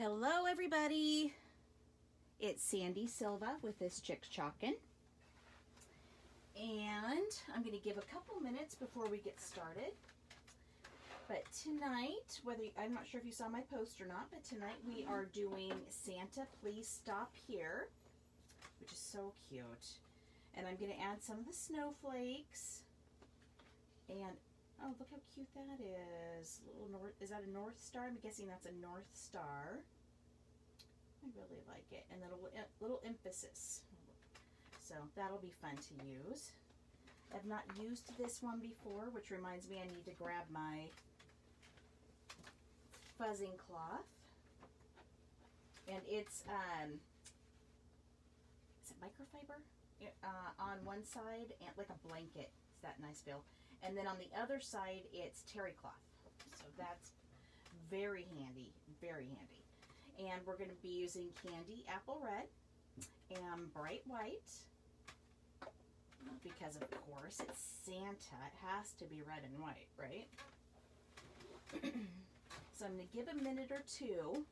Hello everybody, it's Sandy Silva with This Chick's Chalkin', and I'm going to give a couple minutes before we get started. But tonight, I'm not sure if you saw my post or not, but tonight we are doing Santa Please Stop Here, which is so cute. And I'm going to add some of the snowflakes, and oh, look how cute that is. Is that a North Star? I'm guessing that's a North Star. I really like it. And then a little emphasis. So that'll be fun to use. I've not used this one before, which reminds me I need to grab my fuzzing cloth. And it's, is it microfiber? On one side, and like a blanket. It's that nice feel. And then on the other side, it's terry cloth. So that's very handy, very handy. And we're going to be using Candy Apple Red and Bright White, because of course it's Santa. It has to be red and white, right? So I'm going to give a minute or two.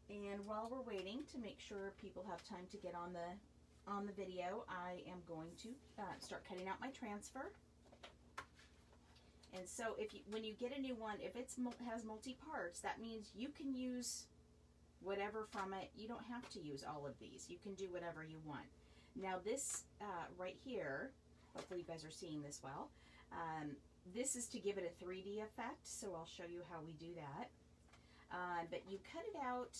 And while we're waiting to make sure people have time to get on the video, I am going to start cutting out my transfer. And so when you get a new one, if it has multi-parts, that means you can use whatever from it. You don't have to use all of these. You can do whatever you want. Now this right here, hopefully you guys are seeing this well, this is to give it a 3D effect, so I'll show you how we do that. But you cut it out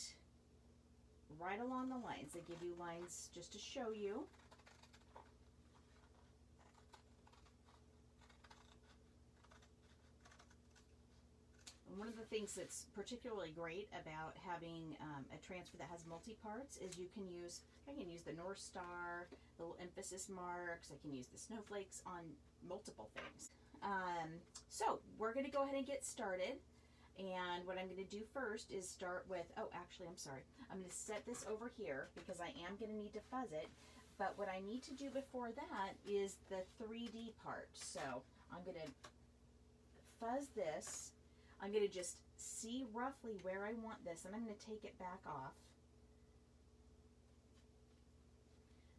right along the lines. They give you lines just to show you. And one of the things that's particularly great about having a transfer that has multi-parts is I can use the North Star, the little emphasis marks, I can use the snowflakes on multiple things. So we're going to go ahead and get started. And what I'm going to do first is start with, oh, actually, I'm sorry. I'm going to set this over here because I am going to need to fuzz it. But what I need to do before that is the 3D part. So I'm going to fuzz this. I'm going to just see roughly where I want this, and I'm going to take it back off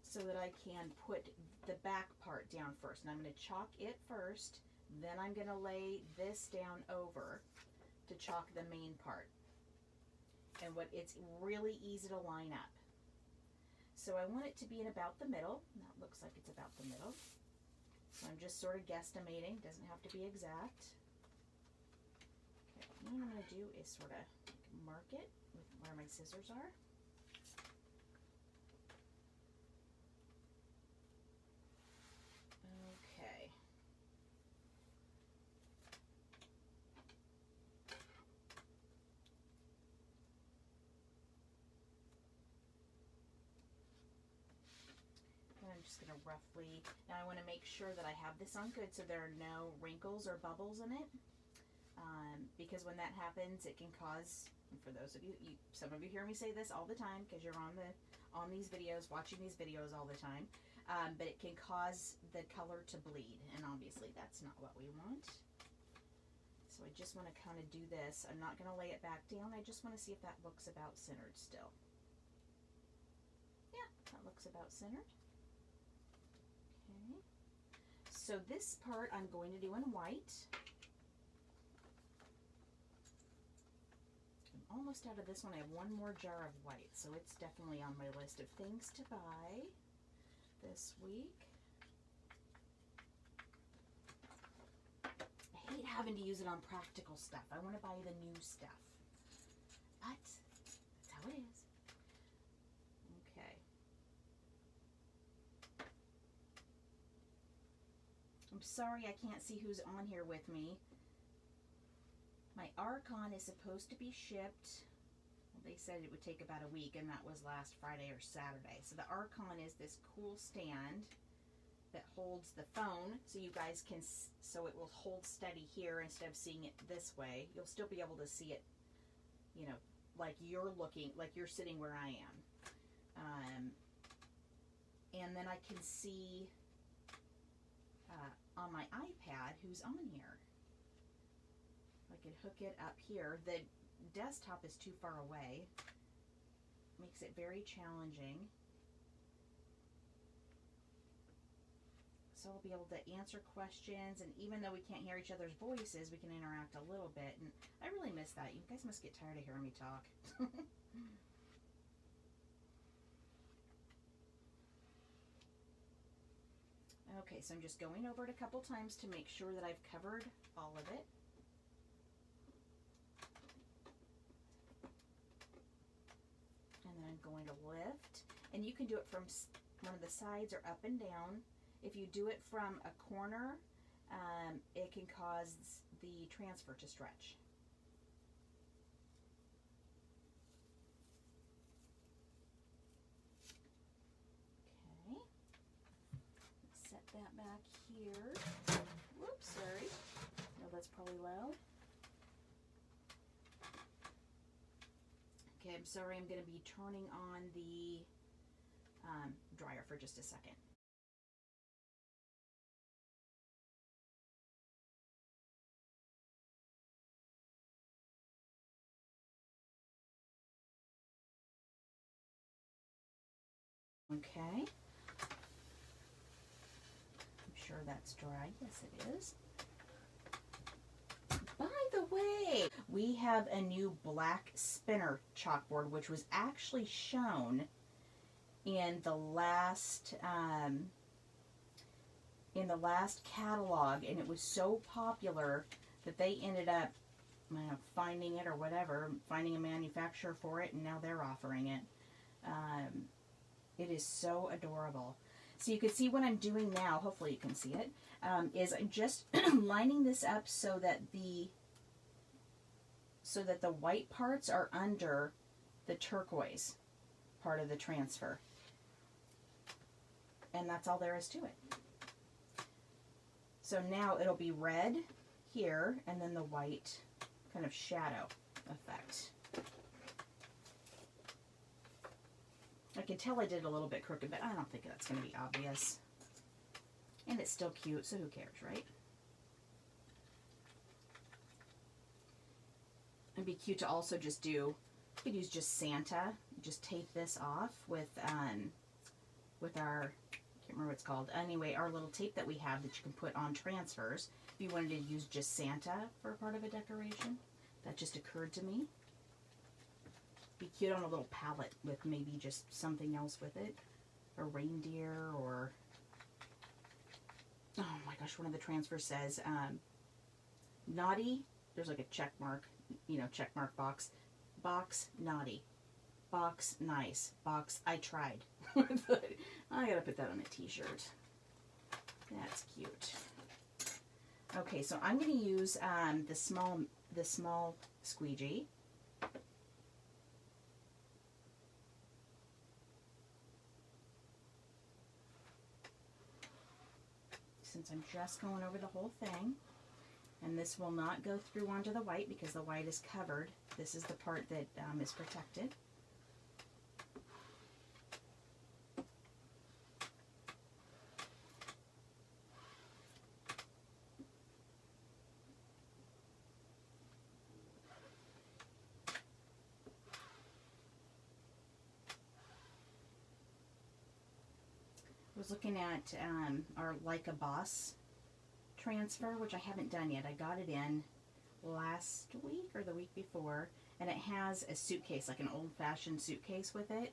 so that I can put the back part down first. And I'm going to chalk it first, then I'm going to lay this down over to chalk the main part. And it's really easy to line up. So I want it to be in about the middle. That looks like it's about the middle. So I'm just sort of guesstimating. Doesn't have to be exact. Okay, what I'm going to do is sort of mark it with where my scissors are. Okay. And I'm just going to roughly, now I want to make sure that I have this on good so there are no wrinkles or bubbles in it. Because when that happens, it can cause, and for those of you, some of you hear me say this all the time because you're on these videos, watching these videos all the time, but it can cause the color to bleed, and obviously that's not what we want. So I just want to kind of do this. I'm not going to lay it back down. I just want to see if that looks about centered still. Yeah, that looks about centered. Okay. So this part I'm going to do in white. I'm almost out of this one. I have one more jar of white, so it's definitely on my list of things to buy this week. I hate having to use it on practical stuff. I want to buy the new stuff. But that's how it is. Okay. I'm sorry I can't see who's on here with me. My Archon is supposed to be shipped. Well, they said it would take about a week, and that was last Friday or Saturday. So the Archon is this cool stand that holds the phone, so you guys can, so it will hold steady here instead of seeing it this way. You'll still be able to see it, you know, like you're sitting where I am. And then I can see on my iPad who's on here. I can hook it up here. The desktop is too far away. Makes it very challenging. So I'll be able to answer questions, and even though we can't hear each other's voices, we can interact a little bit, and I really miss that. You guys must get tired of hearing me talk. Okay, so I'm just going over it a couple times to make sure that I've covered all of it. And then I'm going to lift, and you can do it from one of the sides or up and down. If you do it from a corner, it can cause the transfer to stretch. Okay, set that back here. Whoops, sorry. No, that's probably loud. Okay, I'm sorry, I'm going to be turning on the dryer for just a second. Okay, I'm sure that's dry. Yes, it is. By the way, we have a new black spinner chalkboard, which was actually shown in the last catalog, and it was so popular that they ended up finding it or whatever, finding a manufacturer for it, and now they're offering it. It is so adorable. So you can see what I'm doing now, hopefully you can see it, is I'm just lining this up so that the white parts are under the turquoise part of the transfer. And that's all there is to it. So now it'll be red here, and then the white kind of shadow effect. I can tell I did a little bit crooked, but I don't think that's going to be obvious. And it's still cute, so who cares, right? It'd be cute to also just do, you could use just Santa, just tape this off with our, I can't remember what it's called, anyway, our little tape that we have that you can put on transfers. If you wanted to use just Santa for part of a decoration, that just occurred to me. Be cute on a little palette with maybe just something else with it, a reindeer, or oh my gosh, one of the transfers says naughty, there's like a check mark, check mark box naughty, box nice, box I tried. I gotta put that on a t-shirt. That's cute. Okay, so I'm going to use the small squeegee. Since I'm just going over the whole thing, and this will not go through onto the white because the white is covered. This is the part that is protected. I was looking at our Like a Boss transfer, which I haven't done yet. I got it in last week or the week before, and it has a suitcase, like an old-fashioned suitcase with it,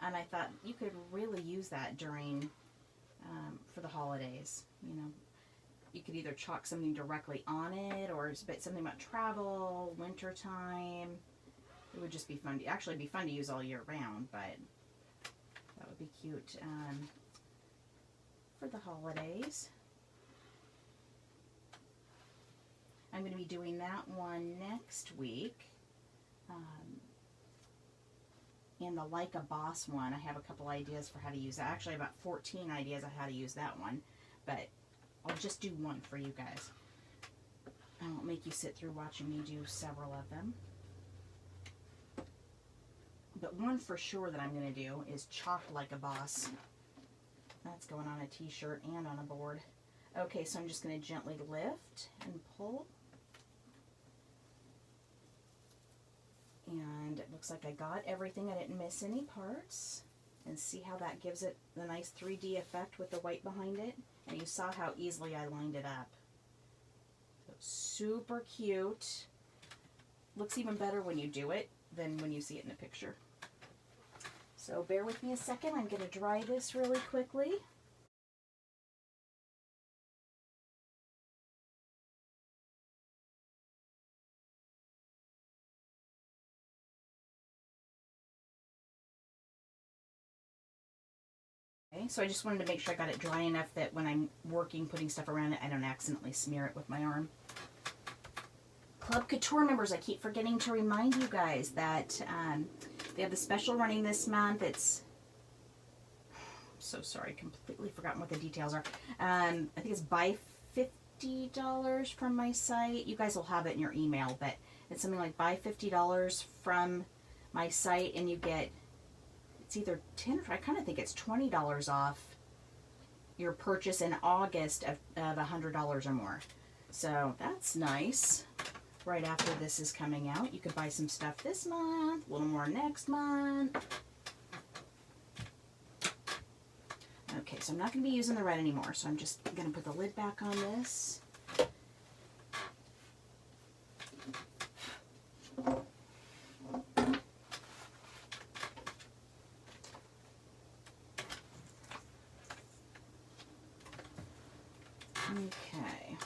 and I thought you could really use that during for the holidays. You could either chalk something directly on it, or something about travel, winter time. It would just be fun. Actually, be fun to use all year round, but that would be cute for the holidays. I'm going to be doing that one next week. In the Like a Boss one, I have a couple ideas for how to use that. Actually, about 14 ideas on how to use that one, but I'll just do one for you guys. I won't make you sit through watching me do several of them. But one for sure that I'm going to do is Chalk Like a Boss. That's going on a t-shirt and on a board. Okay, so I'm just going to gently lift and pull. And it looks like I got everything. I didn't miss any parts. And see how that gives it the nice 3D effect with the white behind it? And you saw how easily I lined it up. So super cute. Looks even better when you do it than when you see it in the picture. So bear with me a second. I'm going to dry this really quickly. Okay, so I just wanted to make sure I got it dry enough that when I'm working, putting stuff around it, I don't accidentally smear it with my arm. Club Couture members, I keep forgetting to remind you guys that they have the special running this month. It's, so sorry, completely forgotten what the details are. I think it's buy $50 from my site. You guys will have it in your email, but it's something like buy $50 from my site and you get, it's either 10 or I kind of think it's $20 off your purchase in August of $100 or more. So that's nice. Right after this is coming out, you could buy some stuff this month, a little more next month. Okay, so I'm not going to be using the red anymore, so I'm just going to put the lid back on this. Okay.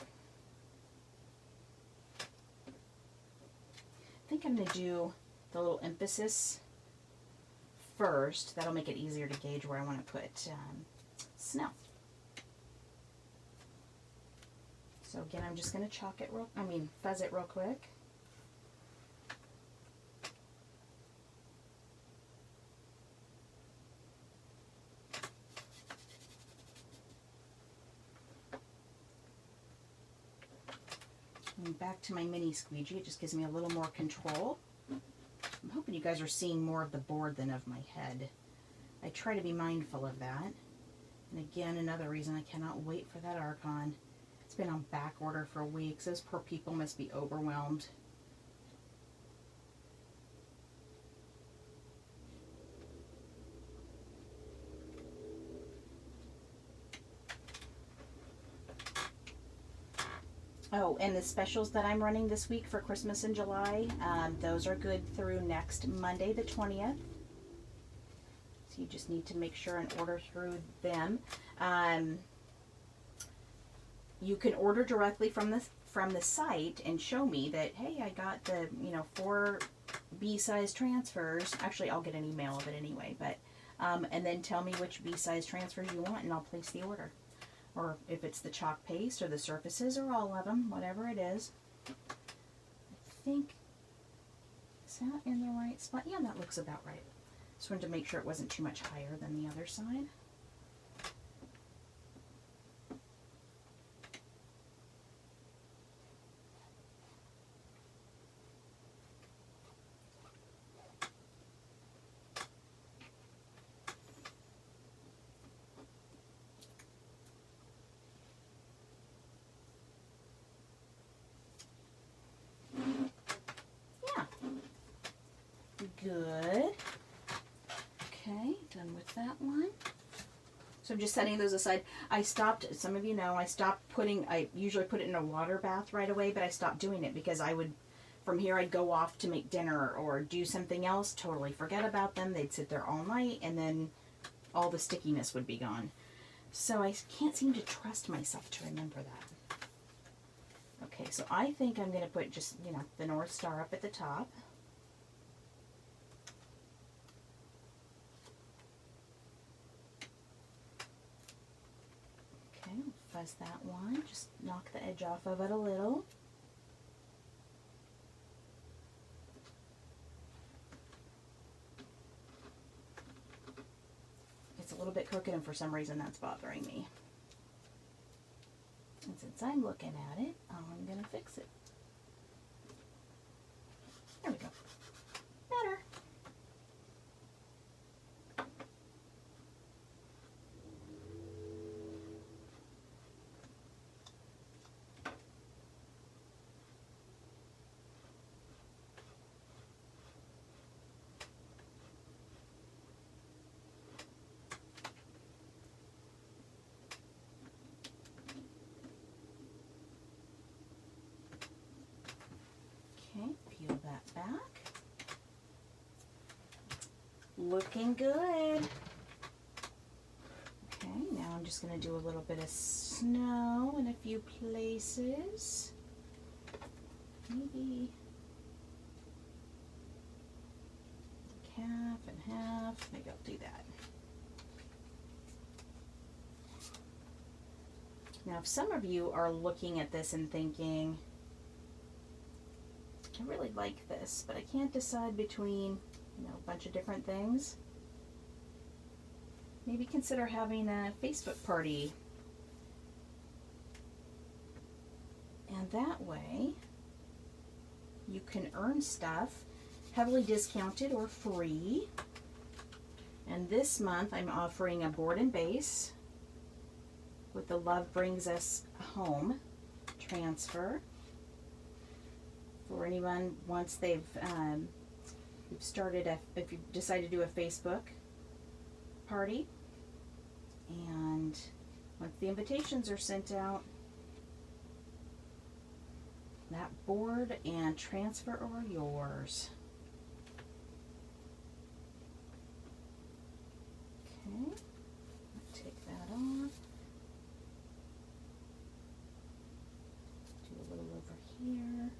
I think I'm going to do the little emphasis first. That'll make it easier to gauge where I want to put snow. So again, I'm just going to fuzz it real quick. And back to my mini squeegee. It just gives me a little more control. I'm hoping you guys are seeing more of the board than of my head. I try to be mindful of that. And again, another reason I cannot wait for that Archon. It's been on back order for weeks. Those poor people must be overwhelmed. Oh, and the specials that I'm running this week for Christmas in July, those are good through next Monday, the 20th. So you just need to make sure and order through them. You can order directly from the site and show me that, hey, I got the 4 B-size transfers. Actually, I'll get an email of it anyway, but and then tell me which B-size transfers you want, and I'll place the order. Or if it's the chalk paste or the surfaces or all of them, whatever it is. I think, is that in the right spot? Yeah, that looks about right. Just wanted to make sure it wasn't too much higher than the other side. Good. Okay, done with that one. So I'm just setting those aside. I stopped, some of you know, I usually put it in a water bath right away, but I stopped doing it because from here I'd go off to make dinner or do something else, totally forget about them. They'd sit there all night and then all the stickiness would be gone. So I can't seem to trust myself to remember that. Okay, so I think I'm going to put just, the North Star up at the top. Fuzz that one, just knock the edge off of it a little. It's a little bit crooked and for some reason that's bothering me. And since I'm looking at it, I'm going to fix it. There we go. Better. back. Looking good. Okay, now I'm just going to do a little bit of snow in a few places. Maybe like half and half. Maybe I'll do that. Now, if some of you are looking at this and thinking, I really like this, but I can't decide between, a bunch of different things, maybe consider having a Facebook party. And that way, you can earn stuff heavily discounted or free. And this month, I'm offering a board and base with the Love Brings Us Home transfer for anyone once they've if you decide to do a Facebook party, and once the invitations are sent out, that board and transfer are yours. Okay, take that off. Do a little over here.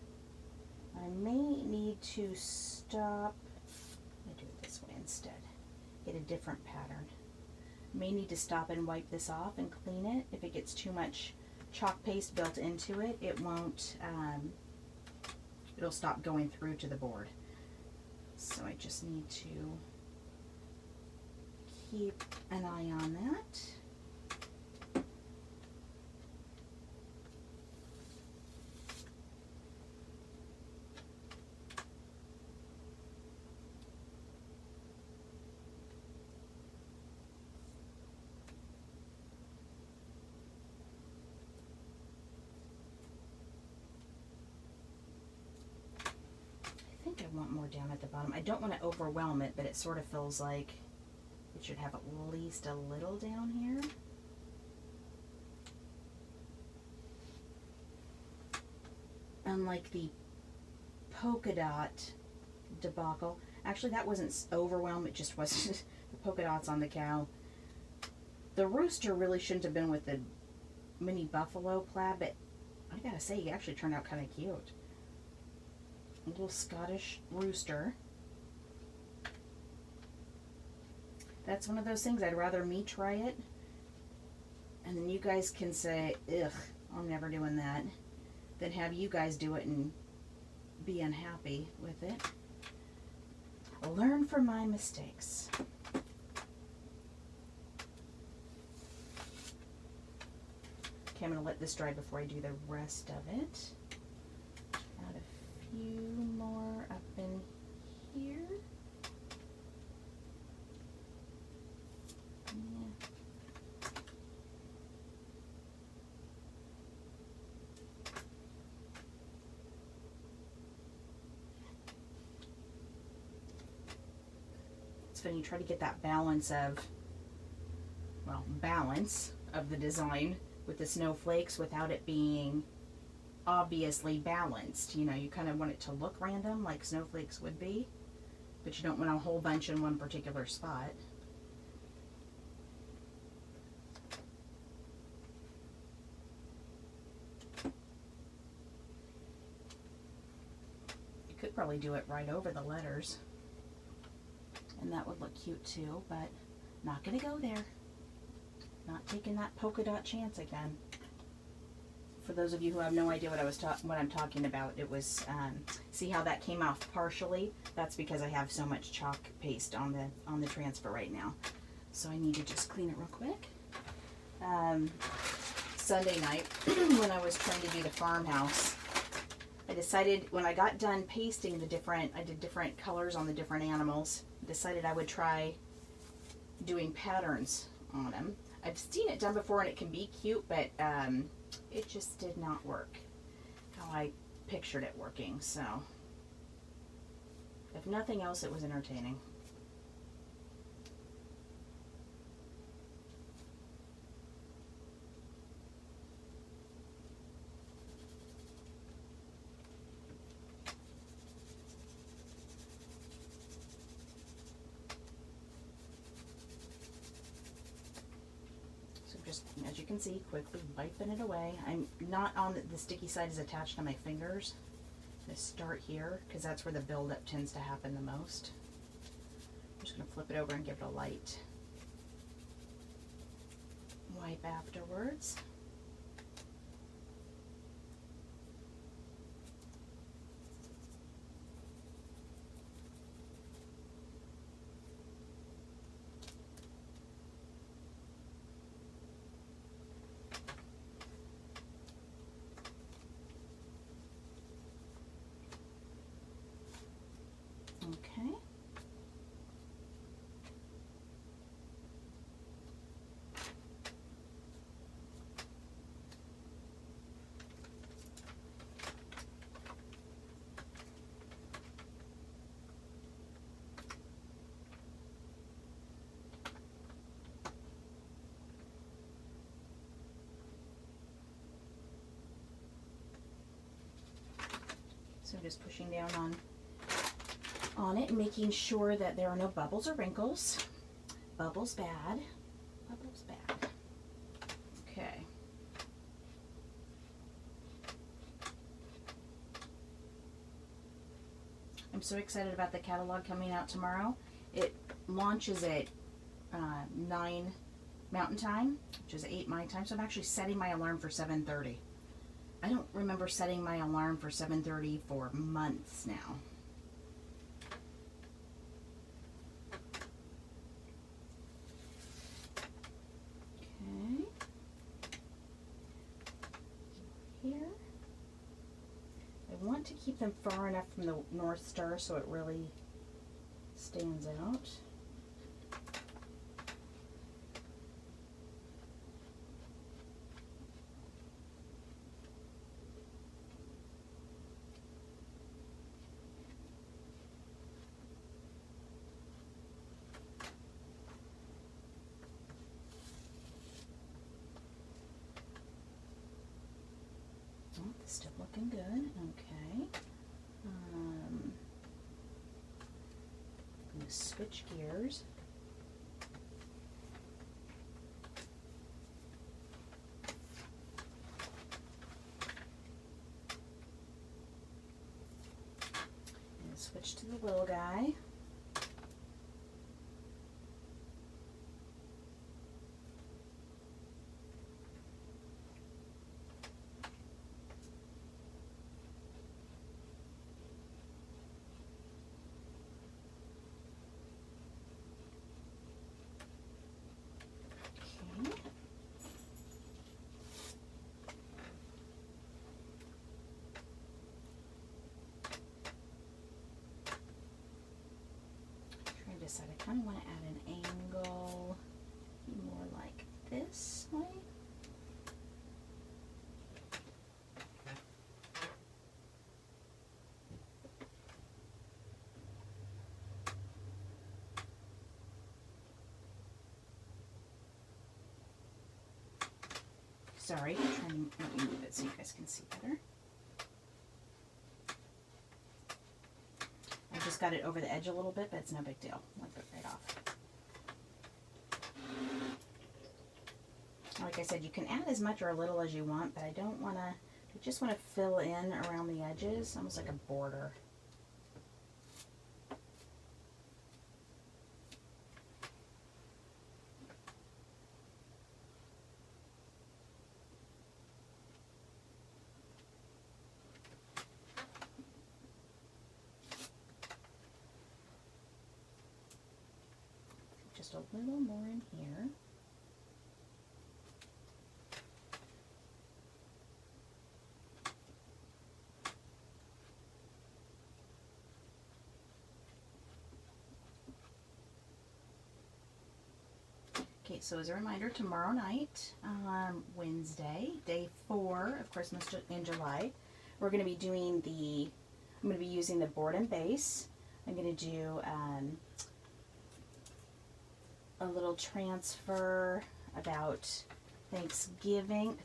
I may need to stop. Let me do it this way instead. Get a different pattern. May need to stop and wipe this off and clean it. If it gets too much chalk paste built into it, it won't, it'll stop going through to the board. So I just need to keep an eye on that. I want more down at the bottom. I don't want to overwhelm it, but it sort of feels like it should have at least a little down here. Unlike the polka dot debacle. Actually, that wasn't overwhelmed, it just wasn't the polka dots on the cow. The rooster really shouldn't have been with the mini buffalo plaid, but I gotta say, he actually turned out kind of cute. A little Scottish rooster. That's one of those things, I'd rather me try it and then you guys can say, ugh, I'm never doing that, than have you guys do it and be unhappy with it. Learn from my mistakes. Okay, I'm going to let this dry before I do the rest of it. Add a few more up in here. Yeah. It's funny, you try to get that balance of, well, balance of the design with the snowflakes without it being obviously balanced. You know, you kind of want it to look random like snowflakes would be, but you don't want a whole bunch in one particular spot. You could probably do it right over the letters, and that would look cute too, but not gonna go there. Not taking that polka dot chance again. For those of you who have no idea what I'm talking about, it was see how that came off partially? That's because I have so much chalk paste on the transfer right now. So I need to just clean it real quick. Sunday night when I was trying to do the farmhouse, I decided when I got done pasting I did different colors on the different animals. I decided I would try doing patterns on them. I've seen it done before and it can be cute, but it just did not work how I pictured it working. So if nothing else, it was entertaining. just, as you can see, quickly wiping it away. I'm not on the sticky side is attached to my fingers. I'm gonna start here because that's where the buildup tends to happen the most. I'm just gonna flip it over and give it a light wipe afterwards. Okay. So just pushing down on it and making sure that there are no bubbles or wrinkles. Bubbles bad. Bubbles bad. Okay. I'm so excited about the catalog coming out tomorrow. It launches at 9 Mountain Time, which is 8 my time. So I'm actually setting my alarm for 7:30. I don't remember setting my alarm for 7:30 for months now. Okay. Here. I want to keep them far enough from the North Star so it really stands out. Still looking good. Okay. I'm going to switch gears. And switch to the little guy. I kind of want to add an angle more like this way. Sorry, I'm trying to let me move it so you guys can see better. I just got it over the edge a little bit, but it's no big deal. Wipe it right off. Like I said, you can add as much or a little as you want, but I don't want to, I just want to fill in around the edges, almost like a border. Just a little more in here. Okay, so as a reminder, tomorrow night, Wednesday, day 4 of Christmas in July, we're going to be doing I'm going to be using the board and base. I'm going to do a little transfer about Thanksgiving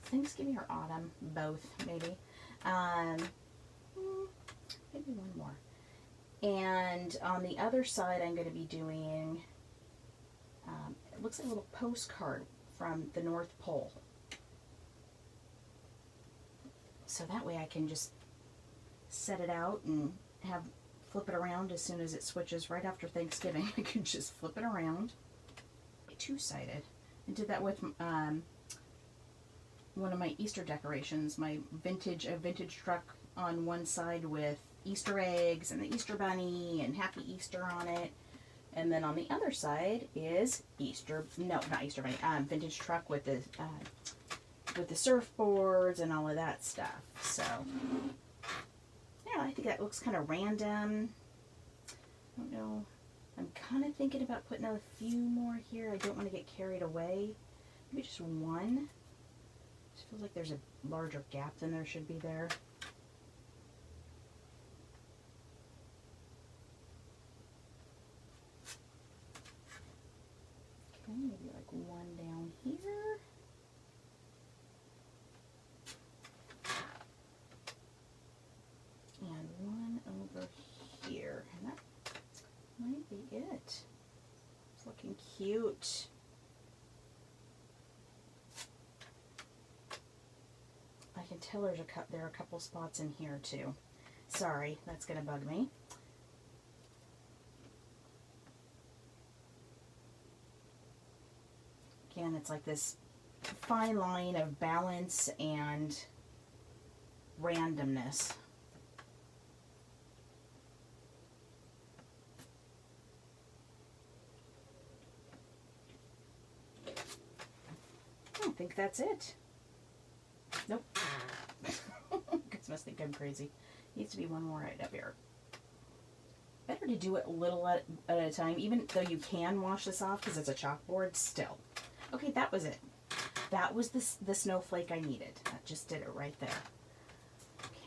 or autumn, both maybe. Maybe one more. And on the other side, I'm going to be doing, it looks like a little postcard from the North Pole. So that way I can just set it out and flip it around as soon as it switches right after Thanksgiving. I can just flip it around. Two-sided. I did that with one of my Easter decorations, a vintage truck on one side with Easter eggs and the Easter bunny and Happy Easter on it. And then on the other side is vintage truck with the surfboards and all of that stuff. So yeah, I think that looks kind of random. I don't know. I'm kind of thinking about putting a few more here. I don't want to get carried away. Maybe just one. It feels like there's a larger gap than there should be there. Okay, maybe like one down here. And one over here. And that might be it. It's looking cute. I can tell there are a couple spots in here too. Sorry, that's gonna bug me. Again, it's like this fine line of balance and randomness. I don't think that's it. Nope. Guys must think I'm crazy. Needs to be one more right up here. Better to do it a little at a time, even though you can wash this off because it's a chalkboard still. Okay, that was it. That was the snowflake I needed. That just did it right there.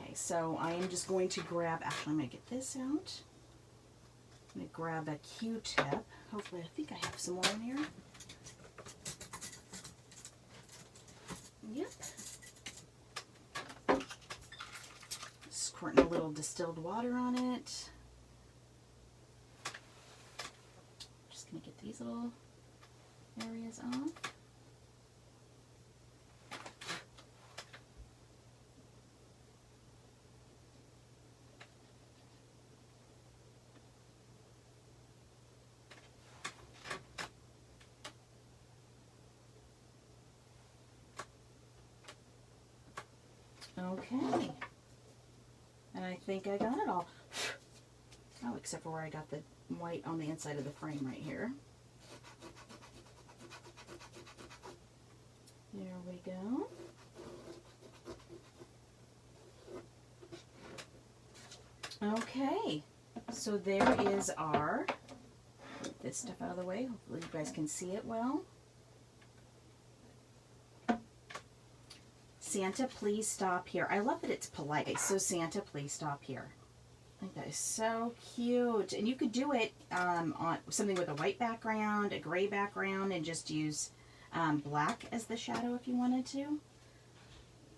Okay, so I am just going to grab, actually I'm going to get this out. I'm going to grab a Q-tip. Hopefully, I think I have some more in here. Yep. Squirting a little distilled water on it. Just going to get these little areas off. Okay, and I think I got it all. Oh, except for where I got the white on the inside of the frame right here. There we go. Okay, so there is our, get this stuff out of the way, hopefully you guys can see it well. Santa, please stop here. I love that it's polite. So Santa, please stop here. I think that is so cute. And you could do it on something with a white background, a gray background, and just use black as the shadow if you wanted to.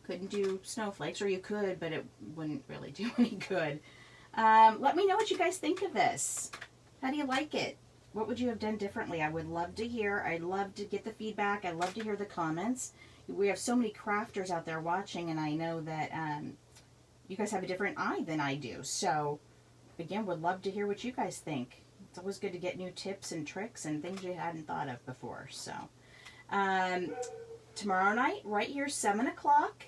Couldn't do snowflakes, or you could, but it wouldn't really do any good. Let me know what you guys think of this. How do you like it? What would you have done differently? I would love to hear. I'd love to get the feedback. I'd love to hear the comments. We have so many crafters out there watching, and I know that you guys have a different eye than I do. So, again, would love to hear what you guys think. It's always good to get new tips and tricks and things you hadn't thought of before. So, tomorrow night, right here, 7 o'clock,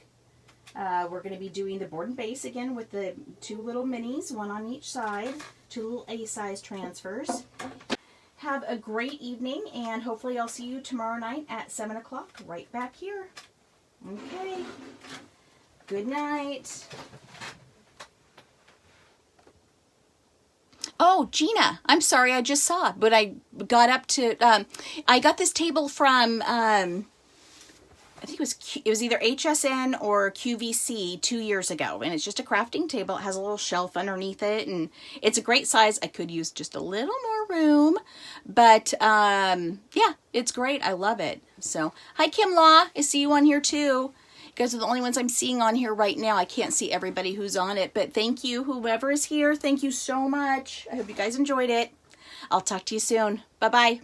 we're going to be doing the board and base again with the two little minis, one on each side, two little A-size transfers. Have a great evening, and hopefully I'll see you tomorrow night at 7 o'clock right back here. Okay. Good night. Oh, Gina, I'm sorry, I just saw, but I got up to, I got this table from, I think it was either HSN or QVC 2 years ago, and it's just a crafting table. It has a little shelf underneath it, and it's a great size. I could use just a little more room, but yeah, it's great. I love it. So, hi Kim Law, I see you on here too. You guys are the only ones I'm seeing on here right now. I can't see everybody who's on it, but thank you, whoever is here. Thank you so much. I hope you guys enjoyed it. I'll talk to you soon. Bye-bye.